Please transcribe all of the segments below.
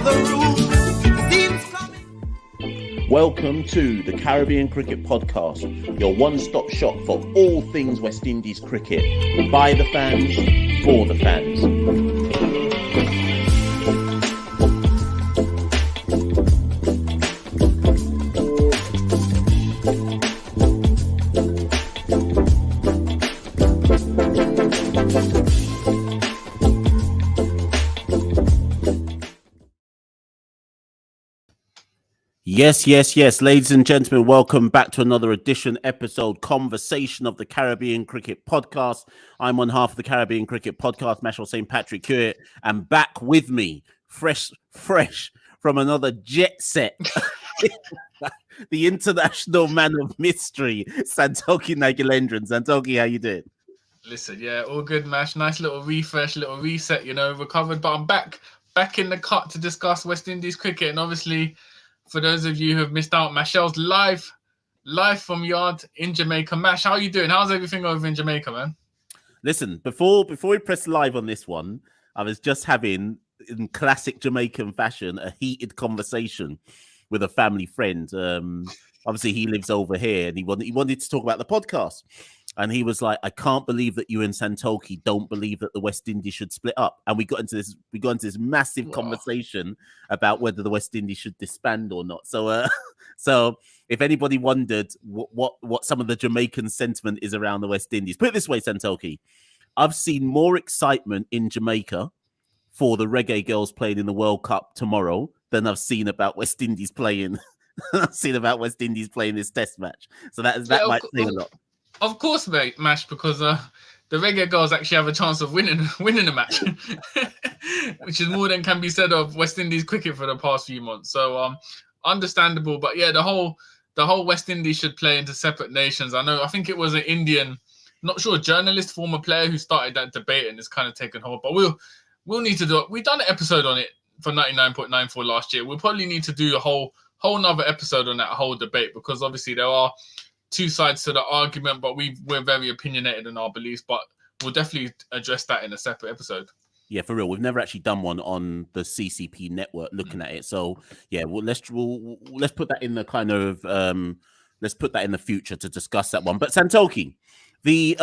the roof seems coming. Welcome to the Caribbean Cricket Podcast, your one-stop shop for all things West Indies cricket. By the fans, for the fans. Yes. Ladies and gentlemen, welcome back to another episode, conversation of the Caribbean Cricket Podcast. I'm one half of the Caribbean Cricket Podcast, Mashal St. Patrick Hewitt, and back with me, fresh from another jet set, the international man of mystery, Santoki Nagilendran. Santoki, how you doing? Listen, yeah, all good, Mash. Nice little refresh, little reset, recovered. But I'm back in the cut to discuss West Indies cricket, and obviously, for those of you who have missed out, Mashel's live from yard in Jamaica. Mash, how are you doing? How's everything over in Jamaica, man? Listen, before we press live on this one, I was just having, in classic Jamaican fashion, a heated conversation with a family friend. Obviously, he lives over here, and he wanted to talk about the podcast. And he was like, I can't believe that you and Santoki don't believe that the West Indies should split up. And we got into this massive conversation about whether the West Indies should disband or not. So so if anybody wondered what some of the Jamaican sentiment is around the West Indies, put it this way, Santoki, I've seen more excitement in Jamaica for the Reggae Girls playing in the World Cup tomorrow than I've seen about West Indies playing. I've seen about West Indies playing this Test match. So that might say a lot. Of course, mate, Mash, because the Reggae Girls actually have a chance of winning the match, which is more than can be said of West Indies cricket for the past few months. So, understandable. But yeah, the whole West Indies should play into separate nations. I think it was an Indian, not sure, journalist, former player who started that debate, and it's kind of taken hold. But we'll need to do it. We've done an episode on it for 99.94 last year. We'll probably need to do a whole nother episode on that whole debate, because obviously there are two sides to the argument, but we're very opinionated in our beliefs, but we'll definitely address that in a separate episode. Yeah, for real. We've never actually done one on the CCP network looking at it. So yeah, let's put that in the kind of let's put that in the future to discuss that one. But Santoki, the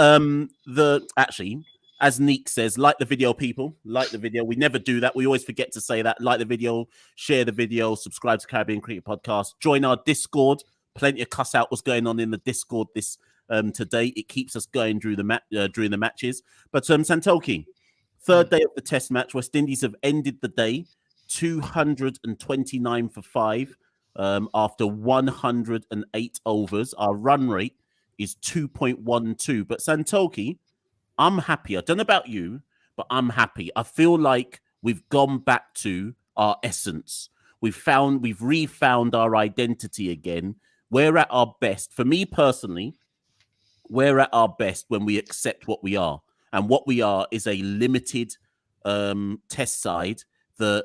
actually, as Neek says, like the video, people. Like the video. We never do that. We always forget to say that. Like the video, share the video, subscribe to Caribbean Cricket Podcast, join our Discord. Plenty of cuss out was going on in the Discord this today. It keeps us going during the matches. But Santoki, third day of the Test match, West Indies have ended the day 229 for 5 after 108 overs. Our run rate is 2.12. But Santoki, I'm happy. I don't know about you, but I'm happy. I feel like we've gone back to our essence. We've refound our identity again. We're at our best. For me personally, we're at our best when we accept what we are. And what we are is a limited Test side that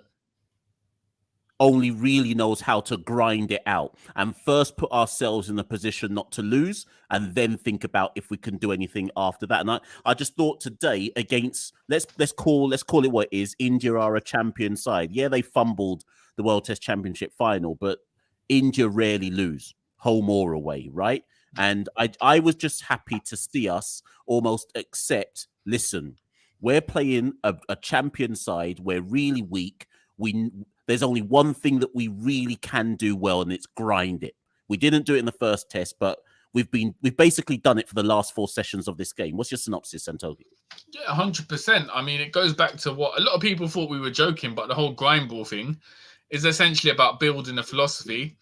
only really knows how to grind it out and first put ourselves in a position not to lose and then think about if we can do anything after that. And I just thought today against, let's call it what it is, India are a champion side. Yeah, they fumbled the World Test Championship final, but India rarely lose, home or away, right? And I was just happy to see us almost accept, listen, we're playing a champion side. We're really weak. There's only one thing that we really can do well, and it's grind it. We didn't do it in the first Test, but we've basically done it for the last 4 sessions of this game. What's your synopsis, Santoki? Yeah, 100%. I mean, it goes back to what a lot of people thought we were joking, but the whole Grindball thing is essentially about building a philosophy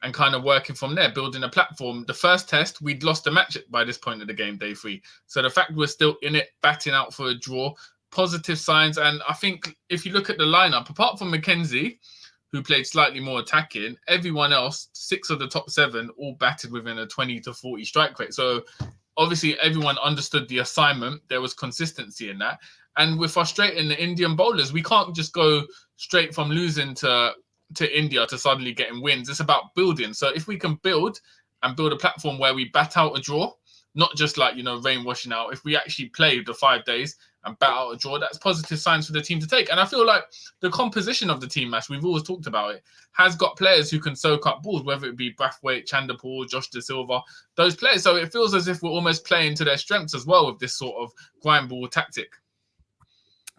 and kind of working from there, building a platform. The first Test, we'd lost the match by this point of the game, day 3. So the fact we're still in it, batting out for a draw, positive signs. And I think if you look at the lineup, apart from McKenzie, who played slightly more attacking, everyone else, 6 of the top 7, all batted within a 20 to 40 strike rate. So obviously everyone understood the assignment. There was consistency in that. And we're frustrating the Indian bowlers. We can't just go straight from losing to India to suddenly getting wins. It's about building. So if we can build a platform where we bat out a draw, not just like, rain washing out, if we actually play the 5 days and bat out a draw, that's positive signs for the team to take. And I feel like the composition of the team, Mash, we've always talked about it, has got players who can soak up balls, whether it be Brathwaite, Chanderpaul, Josh De Silva, those players. So it feels as if we're almost playing to their strengths as well with this sort of grindball tactic.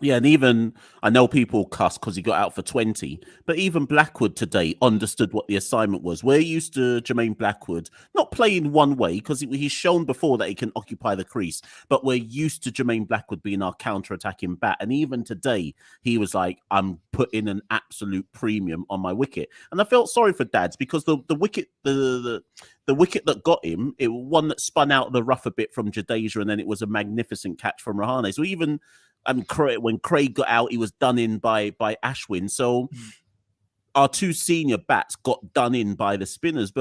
Yeah, and even I know people cuss because he got out for 20, but even Blackwood today understood what the assignment was. We're used to Jermaine Blackwood not playing one way because he's shown before that he can occupy the crease, but we're used to Jermaine Blackwood being our counter-attacking bat. And even today, he was like, I'm putting an absolute premium on my wicket. And I felt sorry for Dads because the wicket, the wicket that got him, it was one that spun out the rough a bit from Jadeja, and then it was a magnificent catch from Rahane. So even when Craig got out, he was done in by Ashwin. So our two senior bats got done in by the spinners.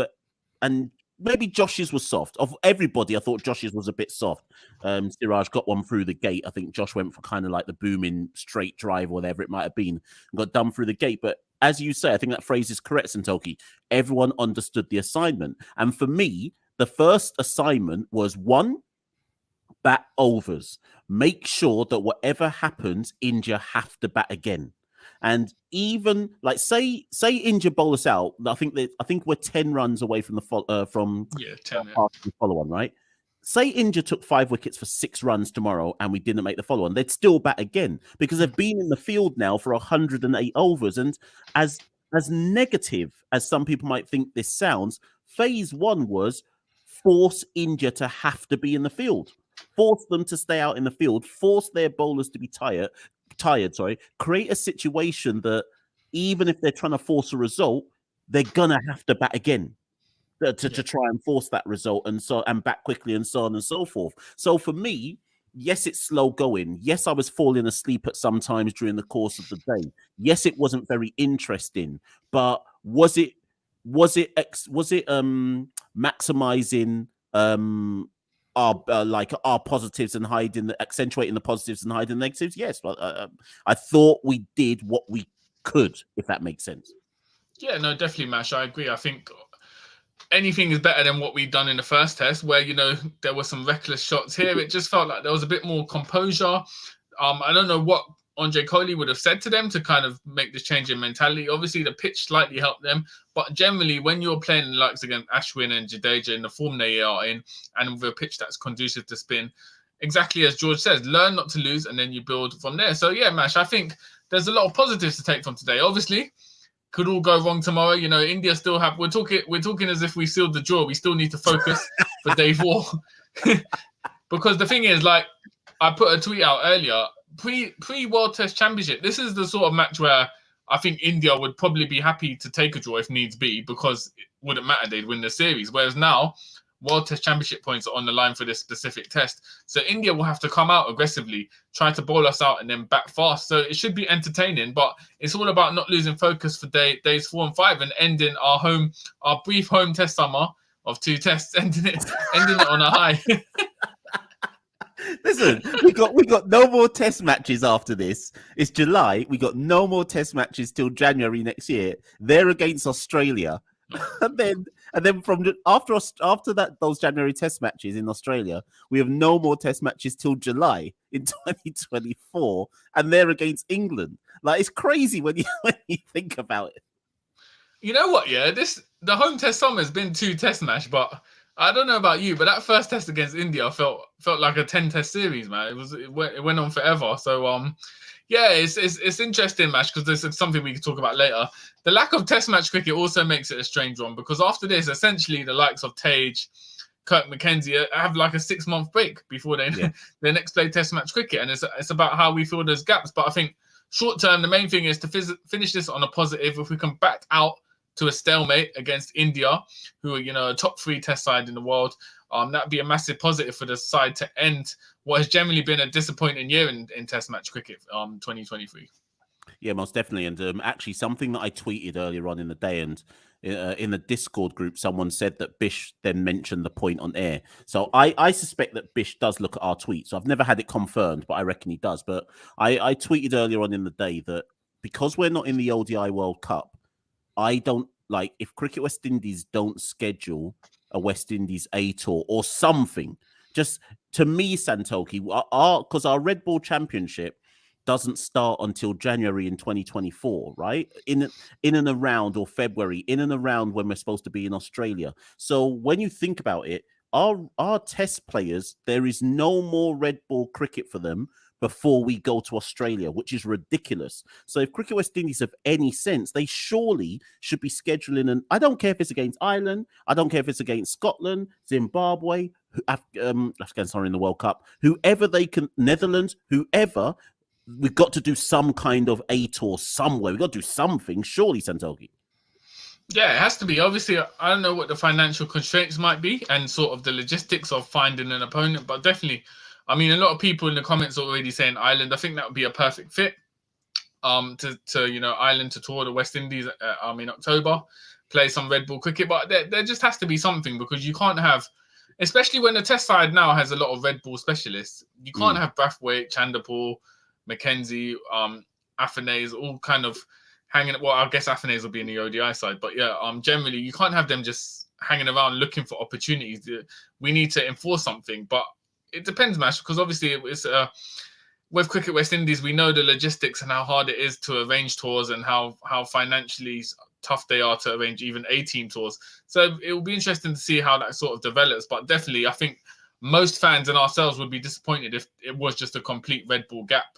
And maybe Josh's was soft. Of everybody, I thought Josh's was a bit soft. Siraj got one through the gate. I think Josh went for kind of like the booming straight drive, or whatever it might have been, and got done through the gate. But as you say, I think that phrase is correct, Santoki. Everyone understood the assignment. And for me, the first assignment was one, bat overs. Make sure that whatever happens, India have to bat again. And even like say India bowl us out, I think we're 10 runs away from the 10 the follow on, right? Say India took 5 wickets for 6 runs tomorrow and we didn't make the follow on, they'd still bat again because they've been in the field now for 108 overs. And as negative as some people might think this sounds, phase 1 was force India to have to be in the field. Force them to stay out in the field, force their bowlers to be tired, create a situation that even if they're trying to force a result, they're gonna have to bat again to try and force that result and bat quickly and so on and so forth. So for me, yes, it's slow going. Yes, I was falling asleep at some times during the course of the day. Yes, it wasn't very interesting, but was it maximizing our positives and accentuating the positives and hiding the negatives? Yes, but I thought we did what we could, if that makes sense. Yeah, no, definitely, Mash. I agree. I think anything is better than what we've done in the first test, where there were some reckless shots here. It just felt like there was a bit more composure. I don't know what Andre Kohli would have said to them to kind of make this change in mentality. Obviously, the pitch slightly helped them, but generally, when you're playing the likes against Ashwin and Jadeja in the form they are in, and with a pitch that's conducive to spin, exactly as George says, learn not to lose, and then you build from there. So yeah, Mash, I think there's a lot of positives to take from today. Obviously, could all go wrong tomorrow. India still have. We're talking as if we sealed the draw. We still need to focus for day 4, because the thing is, like I put a tweet out earlier. Pre-World Test Championship, this is the sort of match where I think India would probably be happy to take a draw if needs be, because it wouldn't matter, they'd win the series. Whereas now, World Test Championship points are on the line for this specific test. So India will have to come out aggressively, try to bowl us out and then bat fast. So it should be entertaining, but it's all about not losing focus for days 4 and 5 and ending our brief home test summer of 2 tests, ending it on a high. Listen, we got no more test matches after this. It's July. We got no more test matches till January next year. They're against Australia, and then from after that, those January test matches in Australia, we have no more test matches till July in 2024, and they're against England. Like, it's crazy when you think about it. You know what? Yeah, the home test summer has been 2 test match, but I don't know about you, but that first test against India felt like a 10-test series, man. It went on forever. So yeah, it's interesting, Mash, because this is something we can talk about later. The lack of test match cricket also makes it a strange one, because after this, essentially the likes of Tage, Kirk McKenzie have like a 6-month break before they next play test match cricket, and it's about how we fill those gaps. But I think short term, the main thing is to finish this on a positive. If we can bat out to a stalemate against India, who are, a top 3 test side in the world, that'd be a massive positive for the side to end what has generally been a disappointing year in test match cricket, 2023. Yeah, most definitely. And actually, something that I tweeted earlier on in the day, and in the Discord group, someone said that Bish then mentioned the point on air. So I suspect that Bish does look at our tweets. So I've never had it confirmed, but I reckon he does. But I tweeted earlier on in the day that because we're not in the ODI World Cup, I don't if Cricket West Indies don't schedule a West Indies A tour or something just to me, Santoki, because our Red Bull Championship doesn't start until January in 2024, right? In and around, or February, in and around when we're supposed to be in Australia. So when you think about it, our test players, there is no more Red Bull cricket for them before we go to Australia, which is ridiculous. So if Cricket West Indies have any sense, they surely should be scheduling, and I don't care if it's against Ireland, I don't care if it's against Scotland, Zimbabwe, Afghanistan in the World Cup, whoever they can, Netherlands, whoever, we've got to do some kind of A tour somewhere. We've got to do something, surely, Santoki. Yeah, it has to be. Obviously, I don't know what the financial constraints might be and sort of the logistics of finding an opponent, but definitely, I mean, a lot of people in the comments are already saying Ireland. I think that would be a perfect fit. To Ireland to tour the West Indies in October, play some Red Bull cricket, but there just has to be something, because you can't have, especially when the Test side now has a lot of Red Bull specialists, you can't have Brathwaite, Chanderpaul, McKenzie, Afanase, all kind of hanging. Well, I guess Afanase will be in the ODI side, but yeah, generally you can't have them just hanging around looking for opportunities. We need to enforce something, but it depends, Mash, because obviously it's with Cricket West Indies, we know the logistics and how hard it is to arrange tours and how financially tough they are to arrange even 18 tours. So it will be interesting to see how that sort of develops. But definitely, I think most fans and ourselves would be disappointed if it was just a complete Red Bull gap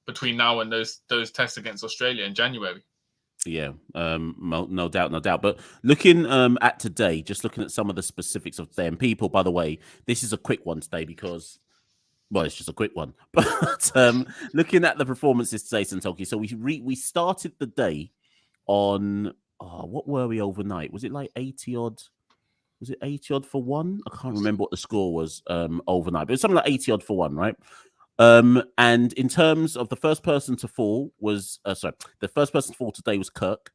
between now and those tests against Australia in January. Yeah, no doubt. But looking at today, just looking at some of the specifics of them, people, by the way, this is a quick one today because, well, it's just a quick one. But looking at the performances today, Santoki, so we started the day on, what were we overnight? Was it like 80 odd? Was it 80 odd for one? I can't remember what the score was overnight, but it was something like 80 odd for one, right? And in terms of the first person to fall was, the first person to fall today was Kirk.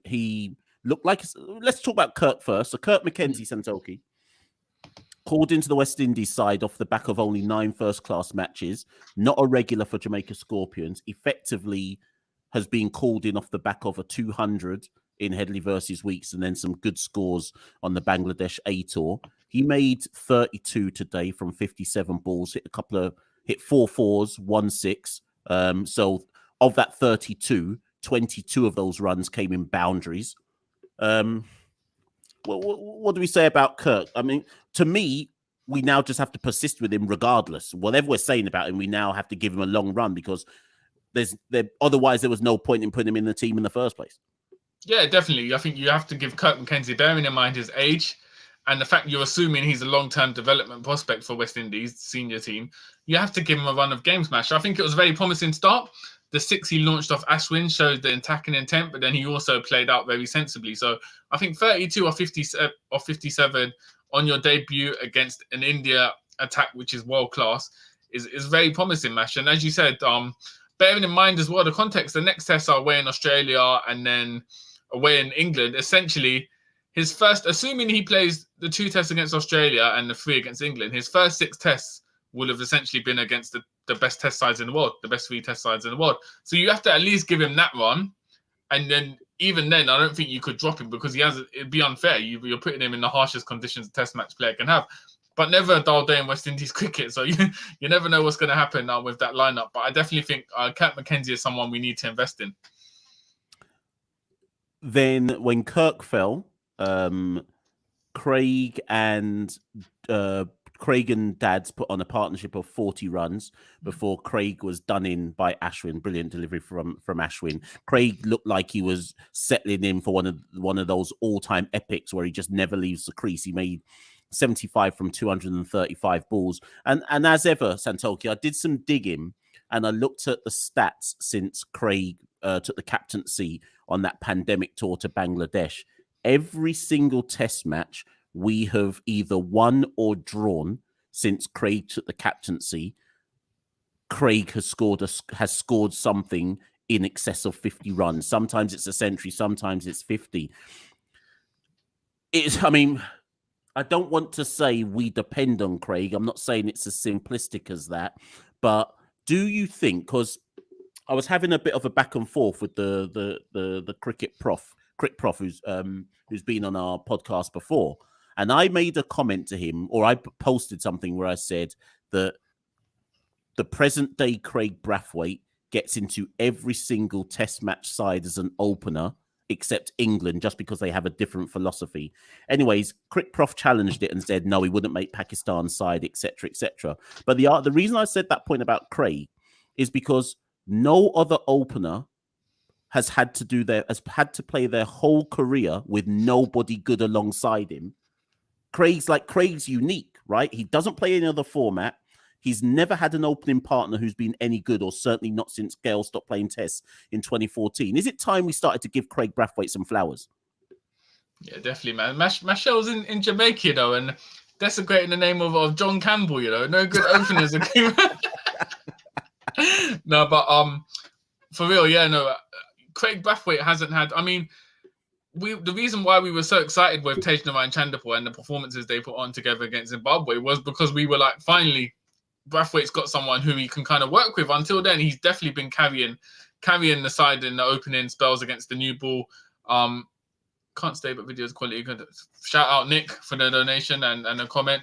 He looked like, let's talk about Kirk first. So Kirk McKenzie, Santoki, called into the West Indies side off the back of only 9 first-class matches, not a regular for Jamaica Scorpions, effectively has been called in off the back of a 200 in Headley versus Weeks and then some good scores on the Bangladesh A Tour. He made 32 today from 57 balls, hit 4 4s, 1 6. So of that 32, 22 of those runs came in boundaries. What do we say about Kirk? I mean, to me, we now just have to persist with him regardless. Whatever we're saying about him, we now have to give him a long run because otherwise there was no point in putting him in the team in the first place. Yeah, definitely. I think you have to give Kirk McKenzie, bearing in mind his age and the fact you're assuming he's a long-term development prospect for West Indies senior team, you have to give him a run of games, Mash. I think it was a very promising start. The 6 he launched off Ashwin showed the attacking intent, but then he also played out very sensibly. So I think 32 or 57 on your debut against an India attack, which is world-class, is very promising, Mash. And as you said, bearing in mind as well the context, the next tests are away in Australia and then away in England. Essentially, his first, assuming he plays the 2 tests against Australia and the 3 against England, his first 6 tests will have essentially been against the best test sides in the world, the best 3 test sides in the world. So you have to at least give him that run. And then even then, I don't think you could drop him because it'd be unfair. You're putting him in the harshest conditions a test match player can have. But never a dull day in West Indies cricket. So you never know what's going to happen with that lineup. But I definitely think Kirk McKenzie is someone we need to invest in. Then when Kirk fell, Craig and Dads put on a partnership of 40 runs before Craig was done in by Ashwin. Brilliant delivery from Ashwin. Craig looked like he was settling in for one of those all-time epics where he just never leaves the crease. He made 75 from 235 balls. And as ever, Santoki, I did some digging and I looked at the stats since Craig took the captaincy on that pandemic tour to Bangladesh. Every single test match we have either won or drawn since Craig took the captaincy. Craig has scored something in excess of 50 runs. Sometimes it's a century, sometimes it's 50. I don't want to say we depend on Craig. I'm not saying it's as simplistic as that. But do you think, because I was having a bit of a back and forth with the cricket prof who's been on our podcast before, And I made a comment to him, or I posted something where I said that the present day Craig Brathwaite gets into every single test match side as an opener, except England, just because they have a different philosophy. Anyways, Crick Prof challenged it and said, no, he wouldn't make Pakistan's side, etc., etc. But the reason I said that point about Craig is because no other opener has had to play their whole career with nobody good alongside him. Craig's unique, right? He doesn't play any other format. He's never had an opening partner who's been any good, or certainly not since Gale stopped playing tests in 2014. Is it time we started to give Craig Brathwaite some flowers? Yeah, definitely, man. Mashell's in Jamaica, you know, and desecrating the name of John Campbell, you know. No good openers. No, but for real, yeah, no. Craig Brathwaite hasn't had. I mean, the reason why we were so excited with Tagenarine Chandipur and the performances they put on together against Zimbabwe was because we were like, finally, Brathwaite's got someone who he can kind of work with. Until then, he's definitely been carrying the side in the opening spells against the new ball. Can't stay, but videos quality good. Shout out Nick for the donation and a comment.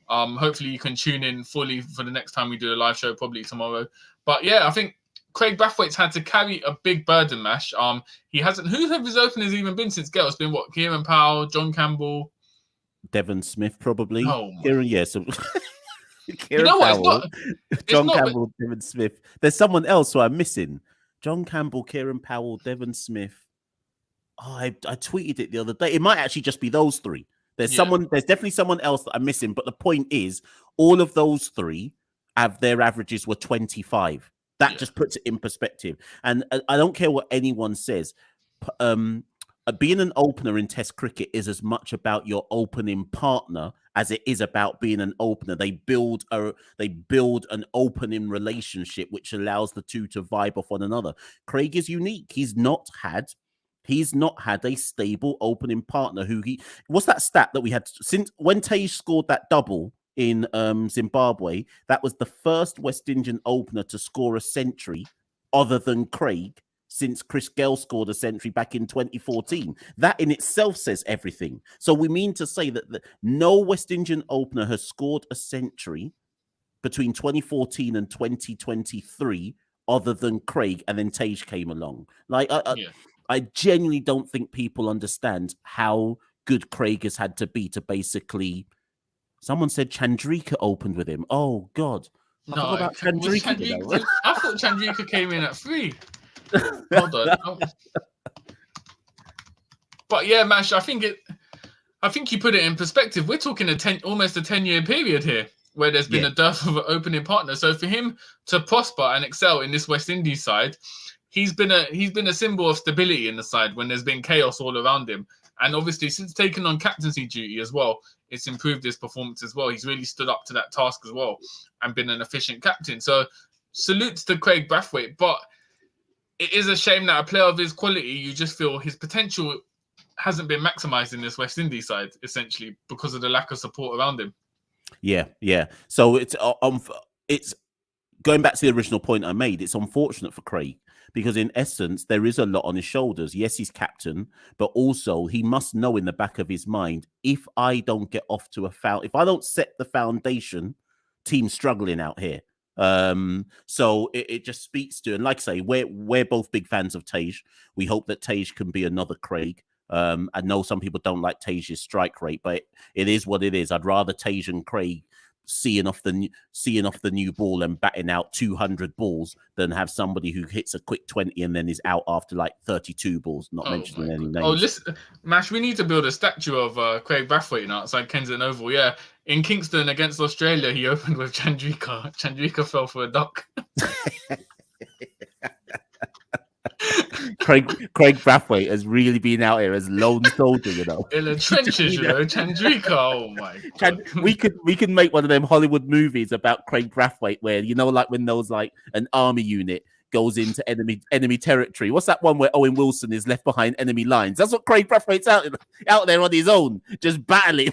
Hopefully you can tune in fully for the next time we do a live show, probably tomorrow. But yeah, I think Craig Brathwaite's had to carry a big burden, Mash. He hasn't. Who have his openers even been since Gale? It's been what? Kieran Powell, John Campbell, Devon Smith, probably. Oh, Kieran, yeah. So Kieran Powell, John Campbell, Devon Smith. There's someone else who I'm missing. John Campbell, Kieran Powell, Devon Smith. Oh, I tweeted it the other day. It might actually just be those three. There's definitely someone else that I'm missing. But the point is, all of those three their averages were 25. That just puts it in perspective. And I don't care what anyone says. Being an opener in Test cricket is as much about your opening partner as it is about being an opener. They build an opening relationship which allows the two to vibe off one another. Craig is unique. He's not had a stable opening partner. What's that stat that we had since when Tage scored that double in Zimbabwe? That was the first West Indian opener to score a century other than Craig since Chris Gale scored a century back in 2014. That in itself says everything. So we mean to say that no West Indian opener has scored a century between 2014 and 2023 other than Craig, and then Tage came along. I genuinely don't think people understand how good Craig has had to be to basically. Someone said Chandrika opened with him. Oh God! I forgot about Chandrika. I thought Chandrika came in at 3. Hold on. But yeah, Mash, I think you put it in perspective. We're talking almost a 10-year period here where there's been a dearth of an opening partner. So for him to prosper and excel in this West Indies side, he's been a symbol of stability in the side when there's been chaos all around him. And obviously, since taking on captaincy duty as well, it's improved his performance as well. He's really stood up to that task as well and been an efficient captain. So salutes to Craig Brathwaite. But it is a shame that a player of his quality, you just feel his potential hasn't been maximised in this West Indies side, essentially, because of the lack of support around him. Yeah. So it's going back to the original point I made. It's unfortunate for Craig because, in essence, there is a lot on his shoulders. Yes, he's captain, but also he must know in the back of his mind, if I don't get off to if I don't set the foundation, team's struggling out here. So it just speaks to, and like I say, we're both big fans of Tage. We hope that Tage can be another Craig. I know some people don't like Tage's strike rate, but it is what it is. I'd rather Tage and Craig seeing off the new ball and batting out 200 balls than have somebody who hits a quick 20 and then is out after like 32 balls, not mentioning any names. Oh, listen, Mash, we need to build a statue of Craig Brathwaite outside Kensington Oval. Yeah, in Kingston against Australia, he opened with Chandrika. Chandrika fell for a duck. Craig Brathwaite has really been out here as lone soldier, you know. In the trenches, you know, Chandrika. Oh my God. We could make one of them Hollywood movies about Craig Brathwaite where, you know, like when those like an army unit goes into enemy territory. What's that one where Owen Wilson is left behind enemy lines? That's what Craig Brathwaite's out there on his own, just battling.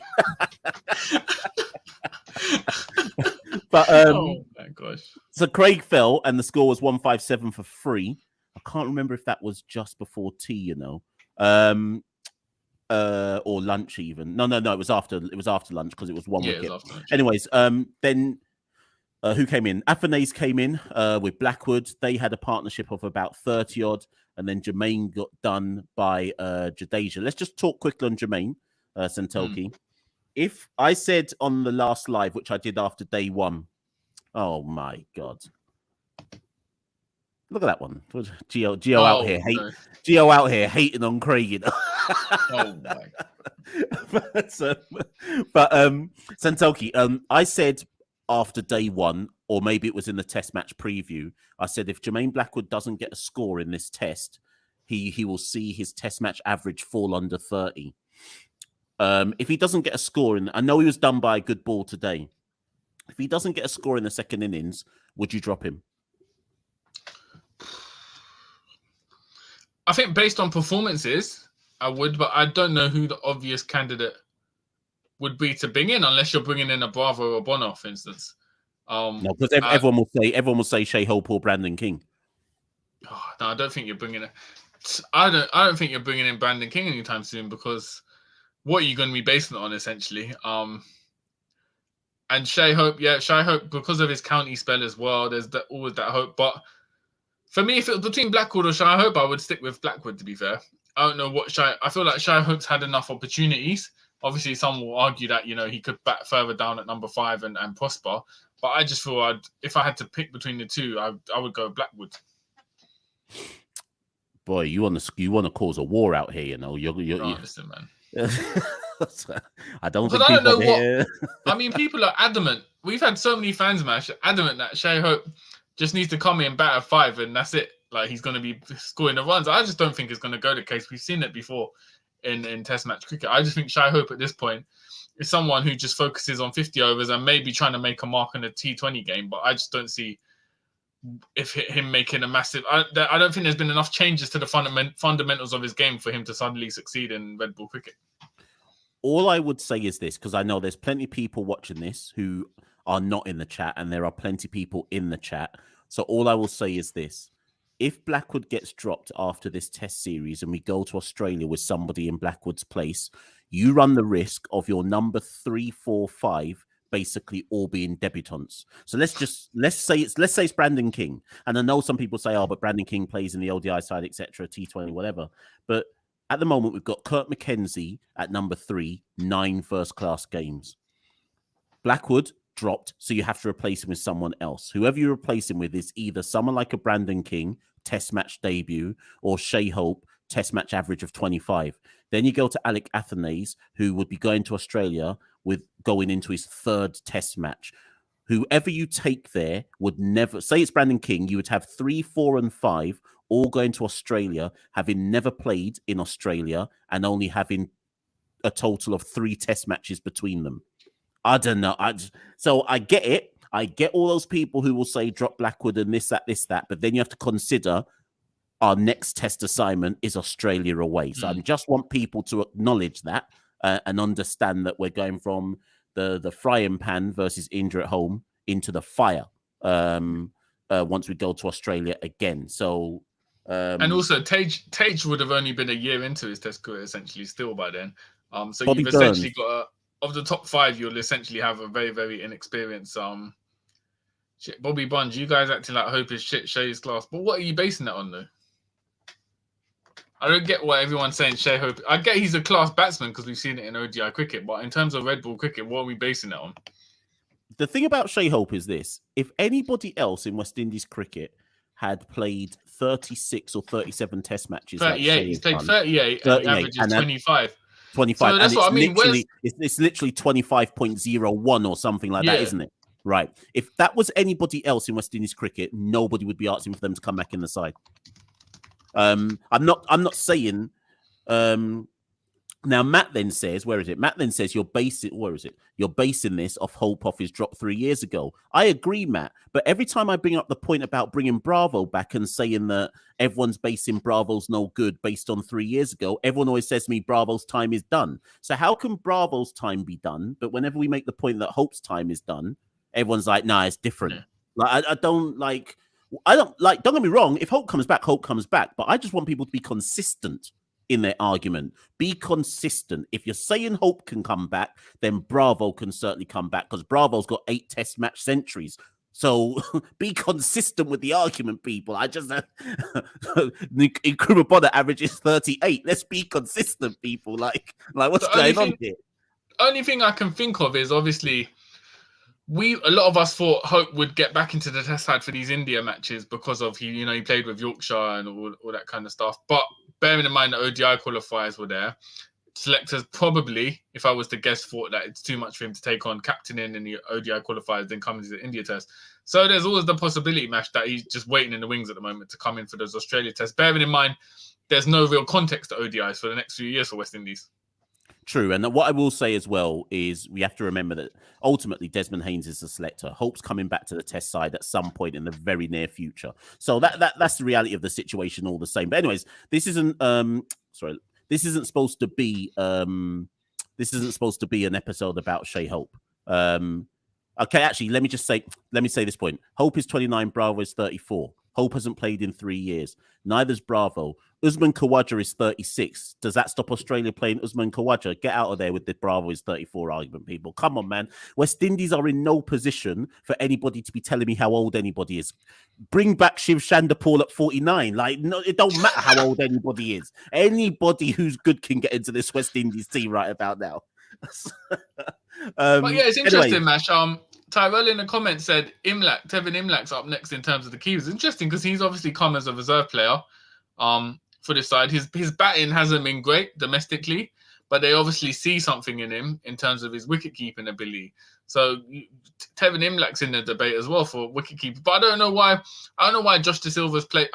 But oh my gosh. So Craig fell and the score was 157 for 3. I can't remember if that was just before tea, you know. or lunch even. No, it was after lunch because it was one wicket. It was after lunch. Anyways, then who came in? Athanaze came in with Blackwood. They had a partnership of about 30 odd, and then Jermaine got done by Jadeja. Let's just talk quickly on Jermaine Santoki. If I said on the last live, which I did after day one, oh my God. Look at that one. Gio out here Gio out here hating on Craig. You know? Oh my. but Santoki, I said after day one, or maybe it was in the test match preview, I said if Jermaine Blackwood doesn't get a score in this test, he will see his test match average fall under 30. If he doesn't get a score I know he was done by a good ball today. If he doesn't get a score in the second innings, would you drop him? I think based on performances, I would, but I don't know who the obvious candidate would be to bring in, unless you're bringing in a Bravo or Bono, for instance. No, because everyone will say Shea Hope or Brandon King. Oh, no, I don't think you're bringing I don't think you're bringing in Brandon King anytime soon, because what are you going to be basing it on essentially? And Shea Hope, because of his county spell as well, there's always that hope. But for me, if it was between Blackwood or Shea Hope, I would stick with Blackwood, to be fair. I don't know what I feel like Shea Hope's had enough opportunities. Obviously, some will argue that, he could bat further down at number 5 and prosper. But I just feel if I had to pick between the two, I would go Blackwood. Boy, you want to cause a war out here, You're listen, man. I don't think I don't know what. I mean, people are adamant. We've had so many fans, man, adamant that Shea Hope just needs to come in, bat at 5, and that's it. Like, he's going to be scoring the runs. I just don't think it's going to go the case. We've seen it before in Test match cricket. I just think Shea Hope at this point is someone who just focuses on 50 overs and maybe trying to make a mark in a T20 game. But I just don't see him making a massive. I don't think there's been enough changes to the fundamentals of his game for him to suddenly succeed in red ball cricket. All I would say is this, because I know there's plenty of people watching this who are not in the chat, and there are plenty of people in the chat. So all I will say is this. If Blackwood gets dropped after this test series and we go to Australia with somebody in Blackwood's place, you run the risk of your number 3, 4, 5 basically all being debutants. So let's say it's Brandon King. And I know some people say, but Brandon King plays in the ODI side, etc., T20, whatever. But at the moment, we've got Kirk McKenzie at number 3, 9 first-class games. Blackwood dropped, so you have to replace him with someone else. Whoever you replace him with is either someone like a Brandon King, test match debut, or Shea Hope, test match average of 25. Then you go to Alec Athanaze, who would be going to Australia with going into his 3rd test match. Whoever you take there would never, say it's Brandon King, you would have 3, 4, and 5 all going to Australia, having never played in Australia and only having a total of 3 test matches between them. I don't know. So I get it. I get all those people who will say drop Blackwood and this, that. But then you have to consider our next test assignment is Australia away. So I just want people to acknowledge that and understand that we're going from the frying pan versus India at home into the fire once we go to Australia again. So and also Tage would have only been a year into his test career essentially still by then. So Bobby you've Burns. Essentially got of the top 5, you'll essentially have a very, very inexperienced Bobby Bunge. You guys acting like Hope is shit, Shea's class. But what are you basing that on, though? I don't get what everyone's saying. Shea Hope. I get he's a class batsman because we've seen it in ODI cricket. But in terms of red ball cricket, what are we basing that on? The thing about Shea Hope is this. If anybody else in West Indies cricket had played 36 or 37 test matches... 38. He's played 38 and the average is 25. 25. So that's what I mean. It's literally 25.01 or something like that, isn't it? Right. If that was anybody else in West Indies cricket, nobody would be asking for them to come back in the side. I'm not saying. Now Matt then says, where is it? Matt then says you're basing this off Hope off his drop 3 years ago. I agree, Matt. But every time I bring up the point about bringing Bravo back and saying that everyone's basing Bravo's no good based on 3 years ago, everyone always says to me Bravo's time is done. So how can Bravo's time be done? But whenever we make the point that Hope's time is done, everyone's like, nah, it's different. Yeah. Like I don't like. Don't get me wrong. If Hope comes back, Hope comes back. But I just want people to be consistent. in their argument. Be consistent. If you're saying Hope can come back, then Bravo can certainly come back because Bravo's got 8 test match centuries. So be consistent with the argument, people. I just Nkrumah Bonner averages 38. Let's be consistent, people. Like what's going on here? Only thing I can think of is obviously a lot of us thought Hope would get back into the test side for these India matches because of he played with Yorkshire and all that kind of stuff. But bearing in mind the ODI qualifiers were there, selectors probably, if I was to guess, thought that it's too much for him to take on captaining in the ODI qualifiers, then coming to the India test. So there's always the possibility, Mash, that he's just waiting in the wings at the moment to come in for those Australia tests. Bearing in mind, there's no real context to ODIs for the next few years for West Indies. True. And what I will say as well is we have to remember that ultimately Desmond Haynes is the selector. Hope's coming back to the test side at some point in the very near future. So that's the reality of the situation all the same. But anyways, this isn't supposed to be an episode about Shea Hope. Okay, actually, let me say this point. Hope is 29, Bravo is 34. Hope hasn't played in 3 years. Neither's Bravo. Usman Khawaja is 36. Does that stop Australia playing Usman Khawaja? Get out of there with the Bravo is 34 argument, people. Come on, man. West Indies are in no position for anybody to be telling me how old anybody is. Bring back Shiv Chandapal at 49. Like, no, it don't matter how old anybody is. Anybody who's good can get into this West Indies team right about now. But yeah, it's interesting, Mash. Tyrell in the comments said Tevin Imlak's up next in terms of the keys. It's interesting because he's obviously come as a reserve player for this side. His batting hasn't been great domestically, but they obviously see something in him in terms of his wicket-keeping ability. So Tevin Imlak's in the debate as well for wicket-keeper. But I don't know why Josh De Silva's played.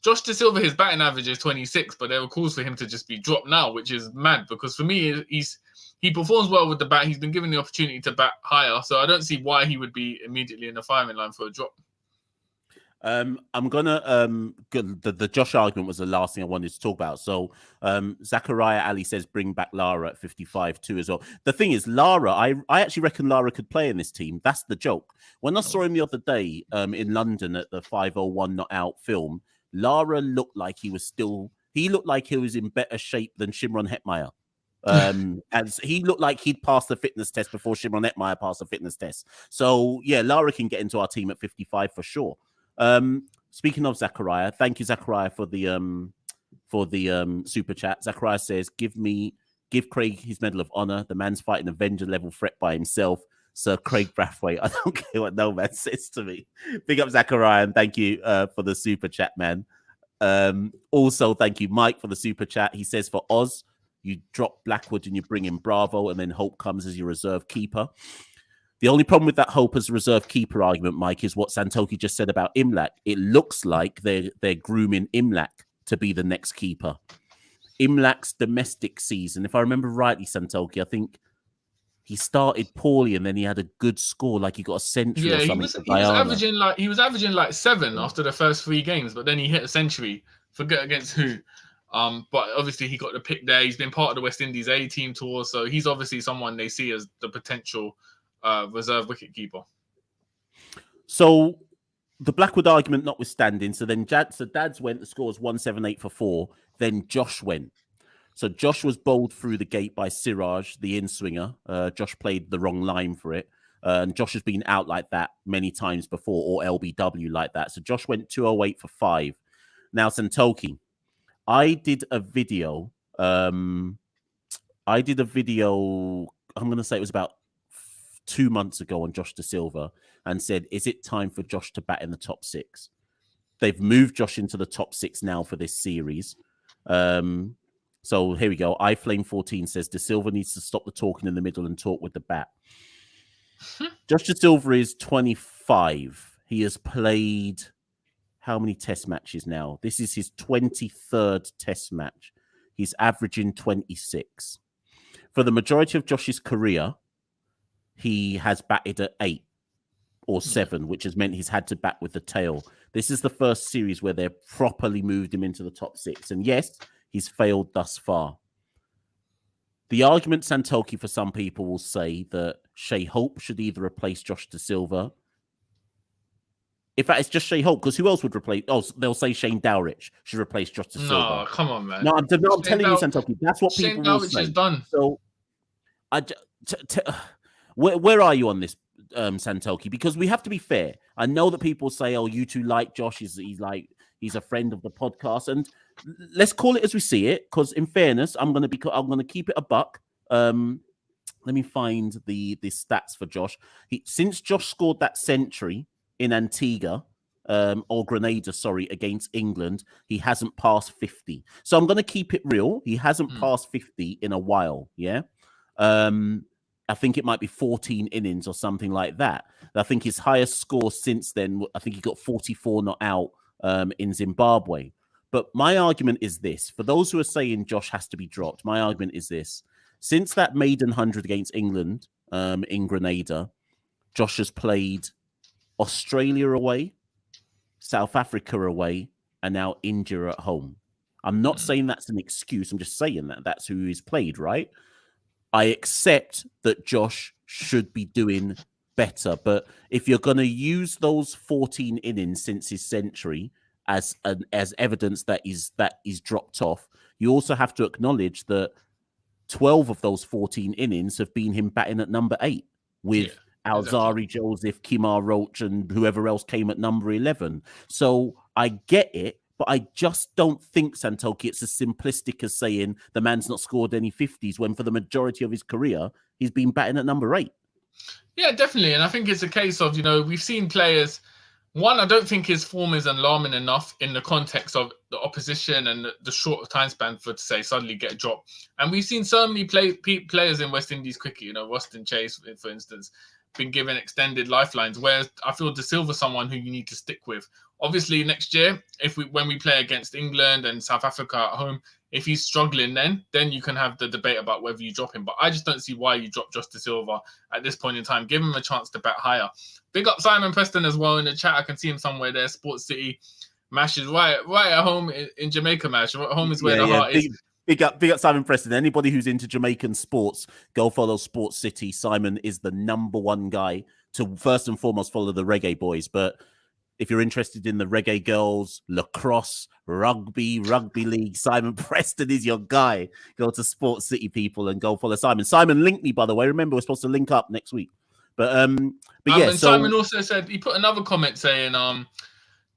Josh De Silva, his batting average is 26, but there were calls for him to just be dropped now, which is mad because for me, he performs well with the bat. He's been given the opportunity to bat higher, so I don't see why he would be immediately in the firing line for a drop. I'm gonna the Josh argument was the last thing I wanted to talk about. So Zachariah Ali says bring back Lara at 55 too as well. The thing is, Lara, I actually reckon Lara could play in this team. That's the joke. When I saw him the other day in London at the 501 Not Out film, Lara looked like he was in better shape than Shimron Hetmeyer. As he looked like he'd passed the fitness test before Shimron Hetmeyer passed the fitness test. So yeah, Lara can get into our team at 55 for sure. Speaking of Zachariah, thank you, Zachariah, for the super chat. Zachariah says, give Craig his Medal of Honor. The man's fighting Avenger level threat by himself. Sir Craig Brathwaite. I don't care what no man says to me. Big up Zachariah, and thank you for the super chat, man. Also, thank you, Mike, for the super chat. He says for Oz, you drop Blackwood and you bring in Bravo, and then Hope comes as your reserve keeper. The only problem with that Hope as reserve keeper argument, Mike, is what Santoki just said about Imlak. It looks like they're grooming Imlak to be the next keeper. Imlak's domestic season, if I remember rightly, Santoki, I think he started poorly and then he had a good score, like he got a century or something. He was averaging like 7 after the first 3 games, but then he hit a century. Forget against who. But obviously he got the pick there. He's been part of the West Indies A team tour, so he's obviously someone they see as the potential reserve wicketkeeper. So the Blackwood argument notwithstanding, so Dads went, the score was 178 for 4. Then Josh went. So Josh was bowled through the gate by Siraj, the in-swinger. Josh played the wrong line for it. And Josh has been out like that many times before, or LBW like that. So Josh went 208 for 5. Now, Santoki, I did a video. I'm going to say it was about 2 months ago on Josh De Silva, and said, is it time for Josh to bat in the top 6? They've moved Josh into the top 6 now for this series. So here we go. iFlame14 says De Silva needs to stop the talking in the middle and talk with the bat. Josh De Silva is 25. He has played how many test matches now? This is his 23rd test match. He's averaging 26. For the majority of Josh's career, he has batted at 8 or 7, which has meant he's had to bat with the tail. This is the first series where they've properly moved him into the top 6. And yes, he's failed thus far. The argument, Santoki, for some people will say that Shea Hope should either replace Josh De Silva In fact, it's just Shea Holt, because who else would replace? Oh, they'll say Shane Dowrich should replace Josh Da Silva. No, come on, man. No, I'm telling you, Santoki, that's what Shane people will Dowrich say. is done. So, where are you on this, Santoki? Because we have to be fair. I know that people say, "Oh, you two like Josh. He's a friend of the podcast," and let's call it as we see it. Because in fairness, I'm gonna keep it a buck. Let me find the stats for Josh. Since Josh scored that century in Antigua, or Grenada, sorry, against England, he hasn't passed 50. So I'm going to keep it real. He hasn't passed 50 in a while. Yeah. I think it might be 14 innings or something like that. I think his highest score since then, I think he got 44 not out in Zimbabwe. But my argument is this. For those who are saying Josh has to be dropped, my argument is this. Since that maiden 100 against England in Grenada, Josh has played Australia away, South Africa away, and now India at home. I'm not saying that's an excuse. I'm just saying that that's who he's played, right? I accept that Josh should be doing better. But if you're going to use those 14 innings since his century as evidence that he's dropped off, you also have to acknowledge that 12 of those 14 innings have been him batting at number 8 with Alzari Joseph, Kimar Roach, and whoever else came at number 11. So I get it, but I just don't think, Santoki, it's as simplistic as saying the man's not scored any 50s when for the majority of his career, he's been batting at number 8. Yeah, definitely. And I think it's a case of, we've seen players. One, I don't think his form is alarming enough in the context of the opposition and the short time span for to say suddenly get a drop. And we've seen so many players in West Indies cricket, Ruston Chase, for instance, been given extended lifelines, whereas I feel Da Silva someone who you need to stick with. Obviously, next year, when we play against England and South Africa at home, if he's struggling then you can have the debate about whether you drop him. But I just don't see why you drop Josh Da Silva at this point in time. Give him a chance to bat higher. Big up Simon Preston as well in the chat. I can see him somewhere there. Sports City. Mash is right at home in Jamaica, Mash. Home is where the heart is. Big up Simon Preston. Anybody who's into Jamaican sports, go follow Sports City. Simon is the number one guy to first and foremost follow the reggae boys. But if you're interested in the reggae girls, lacrosse, rugby league, Simon Preston is your guy. Go to Sports City, people, and go follow Simon. Simon linked me, by the way. Remember, we're supposed to link up next week. But yeah. And Simon also said, he put another comment saying,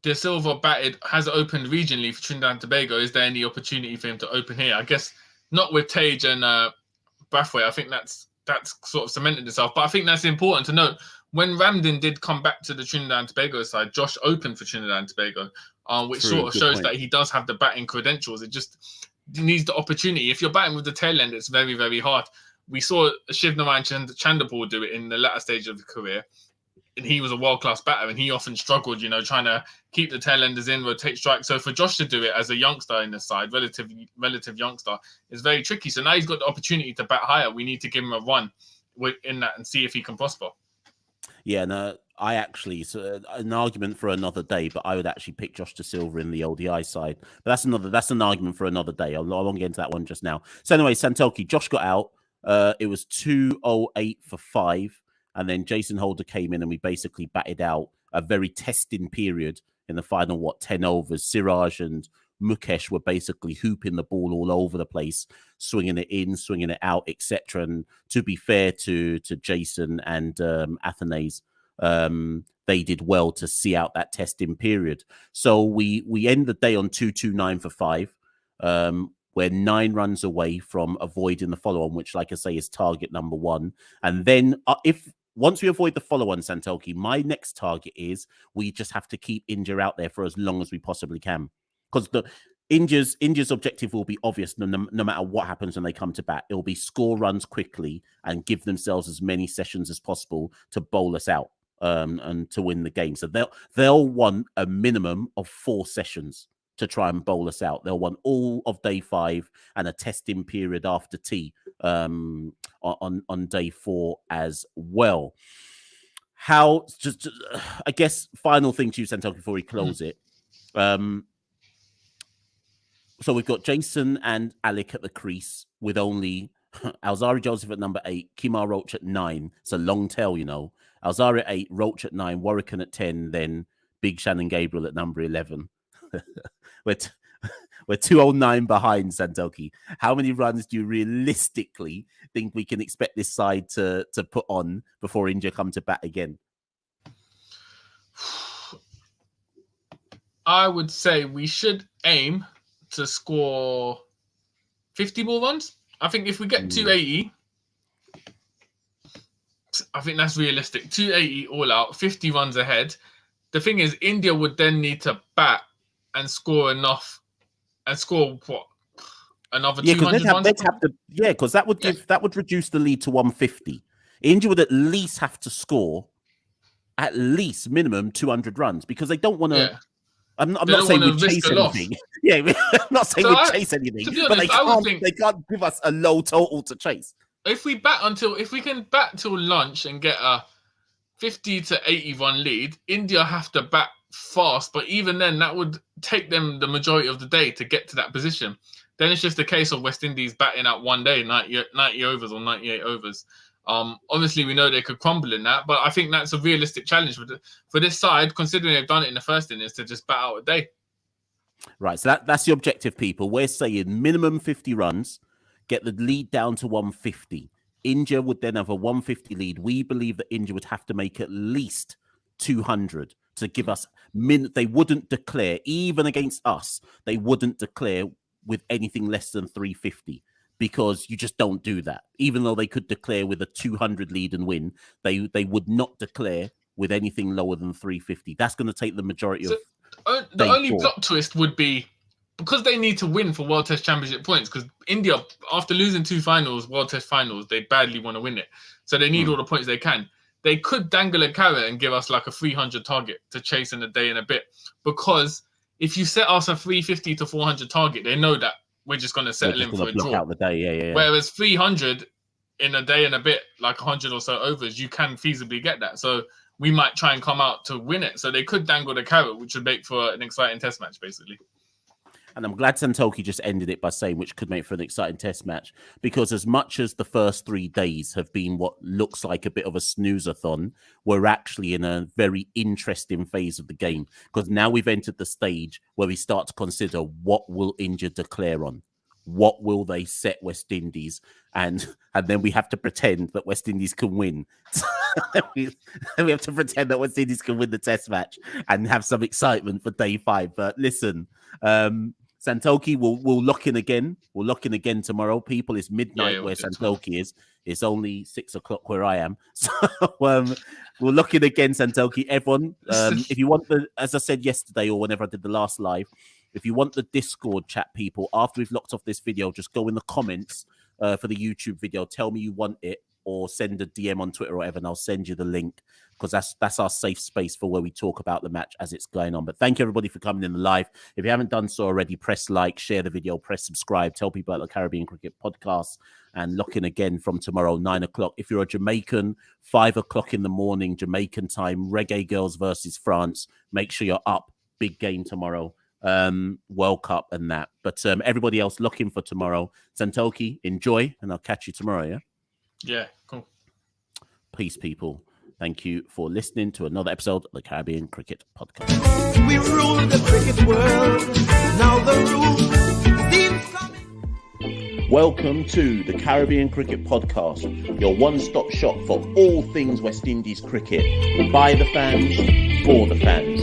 Da Silva has opened regionally for Trinidad and Tobago. Is there any opportunity for him to open here? I guess not with Tage and Brathwaite. I think that's sort of cemented itself. But I think that's important to note. When Ramdin did come back to the Trinidad and Tobago side, Josh opened for Trinidad and Tobago, which sort of shows that he does have the batting credentials. It just needs the opportunity. If you're batting with the tail end, it's very, very hard. We saw Shivnarine Chanderpaul do it in the latter stage of his career. And he was a world-class batter, and he often struggled, trying to keep the tail-enders in, rotate strikes. So for Josh to do it as a youngster in the side, relative youngster, is very tricky. So now he's got the opportunity to bat higher. We need to give him a run in that and see if he can prosper. Yeah, no, I actually, an argument for another day, but I would actually pick Josh Da Silva in the ODI side. But that's an argument for another day. I won't get into that one just now. So anyway, Santoki, Josh got out. It was 208 for 5. And then Jason Holder came in and we basically batted out a very testing period in the final, 10 overs. Siraj and Mukesh were basically hooping the ball all over the place, swinging it in, swinging it out, etc. And to be fair to Jason and Athanase, they did well to see out that testing period. So we end the day on 229 for 5. We're 9 runs away from avoiding the follow-on, which, like I say, is target number 1. And then once we avoid the follow-on, Santoki, my next target is we just have to keep India out there for as long as we possibly can. Because India's objective will be obvious no matter what happens when they come to bat. It'll be score runs quickly and give themselves as many sessions as possible to bowl us out and to win the game. So they'll want a minimum of 4 sessions to try and bowl us out. They'll want all of day 5 and a testing period after tea on day 4 as well. I guess final thing to you, Santoki, before we close it. So we've got Jason and Alec at the crease with only Alzari Joseph at number 8, Kimar Roach at 9. It's a long tail, Alzari at 8, Roach at 9, Warwican at 10, then Big Shannon Gabriel at number 11. We're 209 behind, Santoki. How many runs do you realistically think we can expect this side to put on before India come to bat again? I would say we should aim to score 50 more runs. I think if we get 280, I think that's realistic. 280 all out, 50 runs ahead. The thing is, India would then need to bat and score enough and score what? Another 200 runs? Because that would reduce the lead to 150. India would at least have to score at least minimum 200 runs because they don't want to. Yeah. I'm not saying we chase anything. Yeah, I'm not saying we chase anything, but they can't give us a low total to chase. If we can bat till lunch and get a 50 to 80 run lead, India have to bat fast, but even then that would take them the majority of the day to get to that position. Then it's just a case of West Indies batting out one day, 90 overs or 98 overs. Obviously we know they could crumble in that, but I think that's a realistic challenge for this side, considering they've done it in the first innings, to just bat out a day. Right, so that's the objective, people. We're saying minimum 50 runs, get the lead down to 150. India would then have a 150 lead. We believe that India would have to make at least 200 to give us they wouldn't declare, even against us, they wouldn't declare with anything less than 350. Because you just don't do that. Even though they could declare with a 200 lead and win, they would not declare with anything lower than 350. That's going to take the majority of the only plot twist would be because they need to win for World Test Championship points, because India, after losing 2 finals, World Test finals, they badly want to win it. So they need all the points they can. They could dangle a carrot and give us like a 300 target to chase in a day and a bit. Because if you set us a 350 to 400 target, they know that we're just going to settle in for a draw. Out the day. Yeah. Whereas 300 in a day and a bit, like 100 or so overs, you can feasibly get that. So we might try and come out to win it. So they could dangle the carrot, which would make for an exciting test match, basically. And I'm glad Santoki just ended it by saying which could make for an exciting test match, because as much as the first 3 days have been what looks like a bit of a snooze-a-thon, we're actually in a very interesting phase of the game, because now we've entered the stage where we start to consider what will India declare on. What will they set West Indies? And then we have to pretend that West Indies can win. we have to pretend that West Indies can win the test match and have some excitement for day 5. But listen, Santoki, we'll lock in again. We'll lock in again tomorrow. People, it's midnight where Santoki is. It's only 6 o'clock where I am. So we'll lock in again, Santoki. Everyone, if you want as I said yesterday or whenever I did the last live, if you want the Discord chat, people, after we've locked off this video, just go in the comments for the YouTube video. Tell me you want it, or send a DM on Twitter or whatever, and I'll send you the link, because that's our safe space for where we talk about the match as it's going on. But thank you, everybody, for coming in the live. If you haven't done so already, press like, share the video, press subscribe, tell people about the Caribbean Cricket Podcast, and lock in again from tomorrow, 9 o'clock. If you're a Jamaican, 5 o'clock in the morning, Jamaican time, Reggae Girls versus France. Make sure you're up. Big game tomorrow. World Cup and that. But everybody else, lock in for tomorrow. Santoki, enjoy, and I'll catch you tomorrow, yeah? Yeah, cool. Peace, people. Thank you for listening to another episode of the Caribbean Cricket Podcast. We rule the cricket world. Now the rule seems coming. Welcome to the Caribbean Cricket Podcast, your one-stop shop for all things West Indies cricket. By the fans, for the fans.